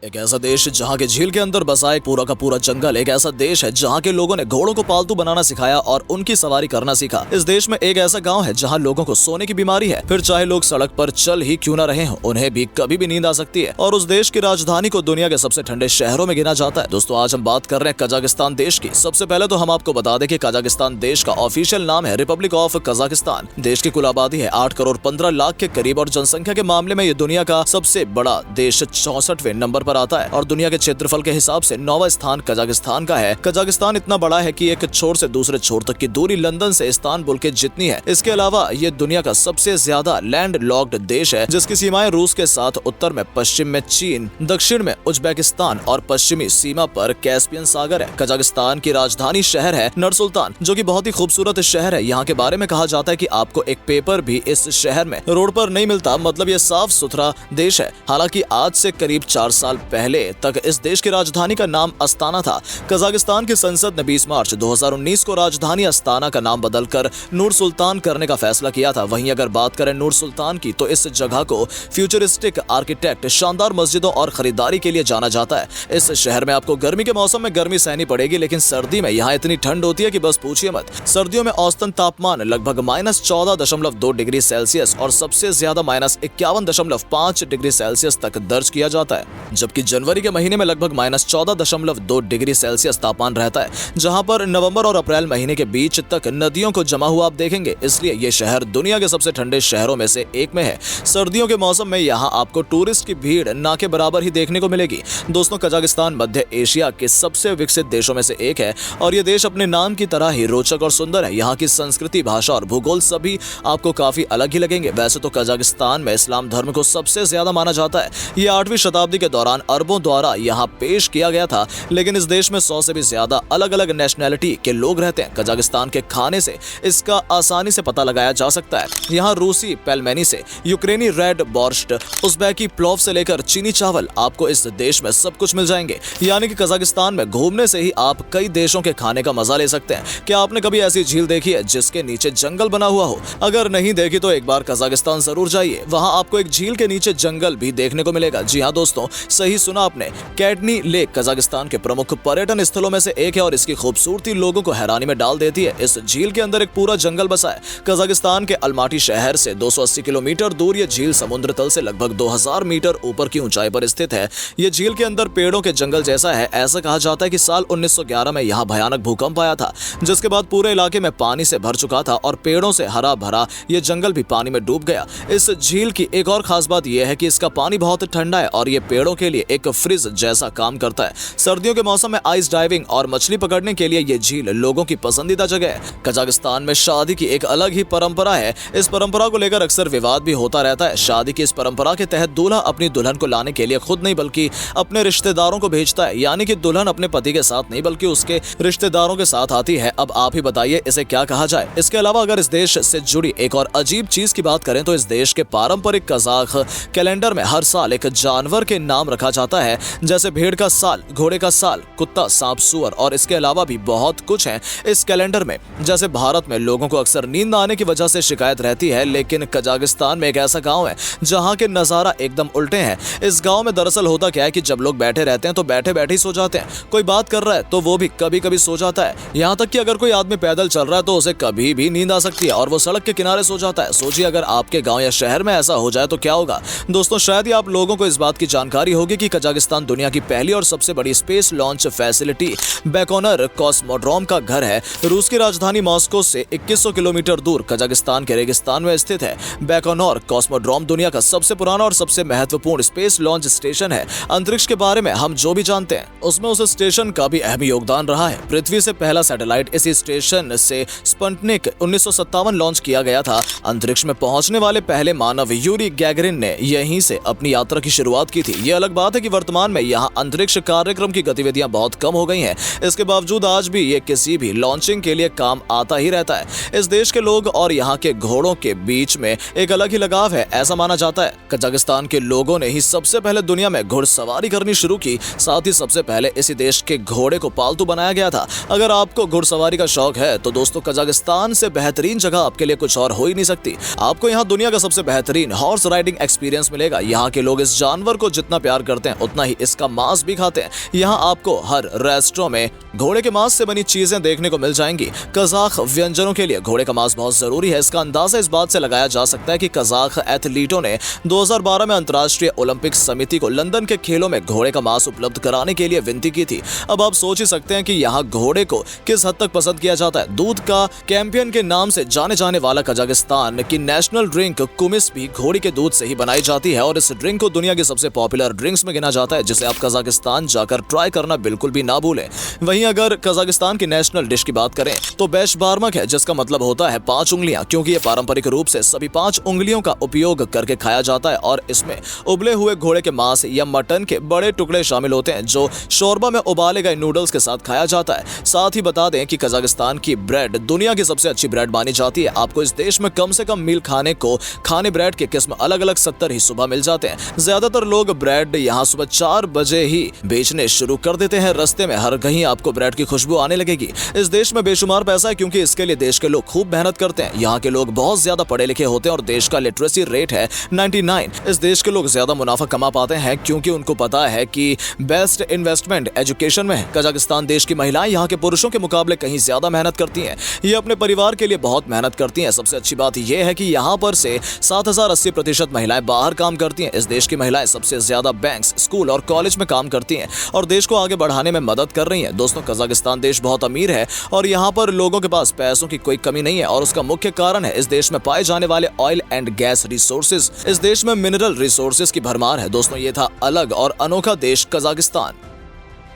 एक ऐसा देश जहाँ के झील के अंदर बसा एक पूरा का पूरा जंगल। एक ऐसा देश है जहाँ के लोगों ने घोड़ों को पालतू बनाना सिखाया और उनकी सवारी करना सीखा। इस देश में एक ऐसा गांव है जहाँ लोगों को सोने की बीमारी है, फिर चाहे लोग सड़क पर चल ही क्यों न रहे हों, उन्हें भी कभी भी नींद आ सकती है। और उस देश की राजधानी को दुनिया के सबसे ठंडे शहरों में गिना जाता है। दोस्तों, आज हम बात कर रहे हैं कजाकिस्तान देश की। सबसे पहले तो हम आपको बता दें कि कजाकिस्तान देश का ऑफिशियल नाम है रिपब्लिक ऑफ कजाकिस्तान। देश की कुल आबादी है 8 करोड़ 15 लाख के करीब और जनसंख्या के मामले में ये दुनिया का सबसे बड़ा देश 64वें नंबर पर आता है और दुनिया के क्षेत्रफल के हिसाब से 9वां स्थान कजाकिस्तान का है। कजाकिस्तान इतना बड़ा है कि एक छोर से दूसरे छोर तक की दूरी लंदन से इस्तांबुल के जितनी है। इसके अलावा ये दुनिया का सबसे ज्यादा लैंड लॉक्ड देश है, जिसकी सीमाएं रूस के साथ उत्तर में, पश्चिम में चीन, दक्षिण में उज्बेकिस्तान और पश्चिमी सीमा पर कैस्पियन सागर है। कजाकिस्तान की राजधानी शहर है नूर-सुल्तान, जो कि बहुत ही खूबसूरत शहर है। यहाँ के बारे में कहा जाता है कि आपको एक पेपर भी इस शहर में रोड पर नहीं मिलता, मतलब ये साफ सुथरा देश है। हालांकि आज से करीब 4 साल पहले तक इस देश की राजधानी का नाम अस्ताना था। कजाकिस्तान की संसद ने 20 मार्च 2019 को राजधानी अस्ताना का नाम बदलकर नूर-सुल्तान करने का फैसला किया था। वहीं अगर बात करें नूर-सुल्तान की, तो इस जगह को फ्यूचरिस्टिक आर्किटेक्ट, शानदार मस्जिदों और खरीदारी के लिए जाना जाता है। इस शहर में आपको गर्मी के मौसम में गर्मी सहनी पड़ेगी, लेकिन सर्दी में यहाँ इतनी ठंड होती है कि बस पूछिए मत। सर्दियों में औसतन तापमान लगभग -14.2 डिग्री सेल्सियस और सबसे ज्यादा -51.5 डिग्री सेल्सियस तक दर्ज किया जाता है, जबकि जनवरी के महीने में लगभग -14.2 डिग्री सेल्सियस तापमान रहता है, जहां पर नवंबर और अप्रैल महीने के बीच तक नदियों को जमा हुआ आप देखेंगे। इसलिए ये शहर दुनिया के सबसे ठंडे शहरों में से एक में है। सर्दियों के मौसम में यहाँ आपको टूरिस्ट की भीड़ ना के बराबर ही देखने को मिलेगी। दोस्तों, कजाकिस्तान मध्य एशिया के सबसे विकसित देशों में से एक है और ये देश अपने नाम की तरह ही रोचक और सुंदर है। यहाँ की संस्कृति, भाषा और भूगोल सभी आपको काफी अलग ही लगेंगे। वैसे तो कजाकिस्तान में इस्लाम धर्म को सबसे ज्यादा माना जाता है। ये 8वीं शताब्दी के दौरान अरबों द्वारा यहाँ पेश किया गया था, लेकिन इस देश में 100 से भी ज्यादा अलग अलग नेशनैलिटी के लोग रहते हैं। कजाकिस्तान के खाने से इसका आसानी से पता लगाया जा सकता है। यहाँ रूसी पेलमेनी से यूक्रेनी रेड बोर्श्ट, उज़्बेकी प्लोव से लेकर चीनी चावल, आपको इस देश में सब कुछ मिल जाएंगे। यानी कि कजाकिस्तान में घूमने से ही आप कई देशों के खाने का मजा ले सकते हैं। क्या आपने कभी ऐसी झील देखी है जिसके नीचे जंगल बना हुआ हो? अगर नहीं देखी तो एक बार कजाकिस्तान जरूर जाइए। वहाँ आपको एक झील के नीचे जंगल भी देखने को मिलेगा। जी हाँ दोस्तों, सही सुना आपने। कैडनी लेक कजाकिस्तान के प्रमुख पर्यटन स्थलों में से एक है और इसकी खूबसूरती लोगों को हैरानी में डाल देती है। इस झील के अंदर एक पूरा जंगल बसा है। कजाकिस्तान के अलमाटी शहर से 280 किलोमीटर दूर ये झील समुद्र तल से लगभग 2000 मीटर ऊपर की ऊंचाई पर स्थित है। ये झील के अंदर पेड़ों के जंगल जैसा है। ऐसा कहा जाता है कि साल 1911 में यहाँ भयानक भूकंप आया था, जिसके बाद पूरे इलाके में पानी से भर चुका था और पेड़ों से हरा भरा ये जंगल भी पानी में डूब गया। इस झील की एक और खास बात यह है कि इसका पानी बहुत ठंडा है और ये पेड़ों के लिए एक फ्रिज जैसा काम करता है। सर्दियों के मौसम में आइस डाइविंग और मछली पकड़ने के लिए ये झील लोगों की पसंदीदा जगह है। कजाकिस्तान में शादी की एक अलग ही परंपरा है। इस परंपरा को लेकर अक्सर विवाद भी होता रहता है। शादी की इस परंपरा के तहत दूल्हा अपनी दुल्हन को लाने के लिए खुद नहीं बल्कि अपने रिश्तेदारों को भेजता है। यानी कि दुल्हन अपने पति के साथ नहीं बल्कि उसके रिश्तेदारों के साथ आती है। अब आप ही बताइए इसे क्या कहा जाए। इसके अलावा अगर इस देश से जुड़ी एक और अजीब चीज की बात करें तो इस देश के पारंपरिक कजाक कैलेंडर में हर साल एक जानवर के नाम रखा जाता है, जैसे भेड़ का साल, घोड़े का साल, कुत्ता, सांप, सुअर और इसके अलावा भी बहुत कुछ है इस कैलेंडर में। जैसे भारत में लोगों को अक्सर नींद आने की वजह से शिकायत रहती है, लेकिन कजाकिस्तान में एक ऐसा गांव है जहां के नजारा एकदम उल्टे हैं। इस गांव में दरअसल होता क्या है कि जब लोग बैठे रहते हैं तो बैठे बैठे ही सो जाते हैं। कोई बात कर रहा है तो वो भी कभी कभी सो जाता है। यहाँ तक कि अगर कोई आदमी पैदल चल रहा है तो उसे कभी भी नींद आ सकती है और वो सड़क के किनारे सो जाता है। सोचिए अगर आपके गाँव या शहर में ऐसा हो जाए तो क्या होगा। दोस्तों, शायद ही आप लोगों को इस बात की जानकारी होगी कि कजाकिस्तान दुनिया की पहली और सबसे बड़ी स्पेस लॉन्च फैसिलिटी बैकोनर कॉस्मोड्रोम का घर है। रूस की राजधानी मॉस्को से 2100 किलोमीटर दूर कजाकिस्तान के रेगिस्तान में स्थित है। बैकोनर कॉस्मोड्रोम दुनिया का सबसे पुराना और सबसे महत्वपूर्ण स्पेस लॉन्च स्टेशन है। अंतरिक्ष के बारे में हम जो भी जानते हैं उसमें उस स्टेशन का भी अहम योगदान रहा है। पृथ्वी से पहला सैटेलाइट इसी स्टेशन से स्पुतनिक 1957 लॉन्च किया गया था। अंतरिक्ष में पहुंचने वाले पहले मानव यूरी गैगरिन ने यहीं से अपनी यात्रा की शुरुआत की थी। ये अलग बात है कि वर्तमान में यहाँ अंतरिक्ष कार्यक्रम की गतिविधियां बहुत कम हो गई हैं। इसके बावजूद आज भी ये किसी भी लॉन्चिंग के लिए काम आता ही रहता है। इस देश के लोग और यहाँ के घोड़ों के बीच में एक अलग ही लगाव है, ऐसा माना जाता है। कजाकिस्तान के लोगों ने ही सबसे पहले दुनिया में घुड़सवारी करनी शुरू की। साथ ही सबसे पहले इसी देश के घोड़े को पालतू बनाया गया था। अगर आपको घुड़सवारी का शौक है तो दोस्तों, कजाकिस्तान से बेहतरीन जगह आपके लिए कुछ और हो ही नहीं सकती। आपको यहाँ दुनिया का सबसे बेहतरीन हॉर्स राइडिंग एक्सपीरियंस मिलेगा। यहाँ के लोग इस जानवर को जितना प्यार करते हैं उतना ही इसका मांस भी खाते हैं। यहाँ आपको हर रेस्टोरेंट में घोड़े के मांस से बनी चीजें देखने को मिल जाएंगी। कजाक व्यंजनों के लिए घोड़े का मांस बहुत जरूरी है। इसका अंदाजा इस बात से लगाया जा सकता है कि कजाक एथलीटों ने 2012 में अंतर्राष्ट्रीय ओलंपिक समिति को लंदन के खेलों में घोड़े का मांस उपलब्ध कराने के लिए विनती की थी। अब आप सोच ही सकते हैं कि यहाँ घोड़े को किस हद तक पसंद किया जाता है। दूध का चैंपियन के नाम से जाने जाने वाला कजाकिस्तान की नेशनल ड्रिंक कुमिस भी घोड़ी के दूध से ही बनाई जाती है और इस ड्रिंक को दुनिया की सबसे पॉपुलर ड्रिंक्स में गिना जाता है, जिसे आप कजाकिस्तान जाकर ट्राई करना बिल्कुल भी ना भूलें। वहीं अगर कजाकिस्तान की नेशनल डिश की बात करें तो बेशबार्मक है, जिसका मतलब होता है 5 उंगलियां, क्योंकि ये पारंपरिक रूप से सभी 5 उंगलियों का उपयोग करके खाया जाता है और इसमें उबले हुए घोड़े के मांस या मटन के बड़े टुकड़े शामिल होते हैं जो शोरबा में उबाले गए नूडल्स के साथ खाया जाता है। साथ ही बता दें कि कजाकिस्तान की ब्रेड दुनिया की सबसे अच्छी ब्रेड मानी जाती है। आपको इस देश में कम से कम मील खाने ब्रेड के किस्म अलग अलग 70 ही सुबह मिल जाते हैं। ज्यादातर लोग ब्रेड यहाँ सुबह 4 बजे ही बेचने शुरू कर देते हैं। रस्ते में हर कहीं आपको ब्रेड की खुशबू आने लगेगी। इस देश में बेशुमार पैसा है, क्योंकि इसके लिए देश के लोग खूब मेहनत करते हैं। यहाँ के लोग बहुत ज्यादा पढ़े लिखे होते हैं और देश का लिटरेसी रेट है 99। इस देश के लोग ज्यादा मुनाफा कमा पाते हैं क्योंकि उनको पता है कि बेस्ट इन्वेस्टमेंट एजुकेशन में है। कजाकिस्तान देश की महिलाएं यहाँ के पुरुषों के मुकाबले कहीं ज्यादा मेहनत करती हैं। ये अपने परिवार के लिए बहुत मेहनत करती हैं। सबसे अच्छी बात यह है कि यहाँ पर से 7080% महिलाएं बाहर काम करती हैं। इस देश की महिलाएं सबसे ज्यादा बैंक्स, स्कूल और कॉलेज में काम करती हैं और देश को आगे बढ़ाने में मदद कर रही हैं। दोस्तों, कजाकिस्तान देश बहुत अमीर है और यहाँ पर लोगों के पास पैसों की कोई कमी नहीं है और उसका मुख्य कारण है इस देश में पाए जाने वाले ऑयल एंड गैस रिसोर्सेज। इस देश में मिनरल रिसोर्सेज की भरमार है। दोस्तों, ये था अलग और अनोखा देश कजाकिस्तान।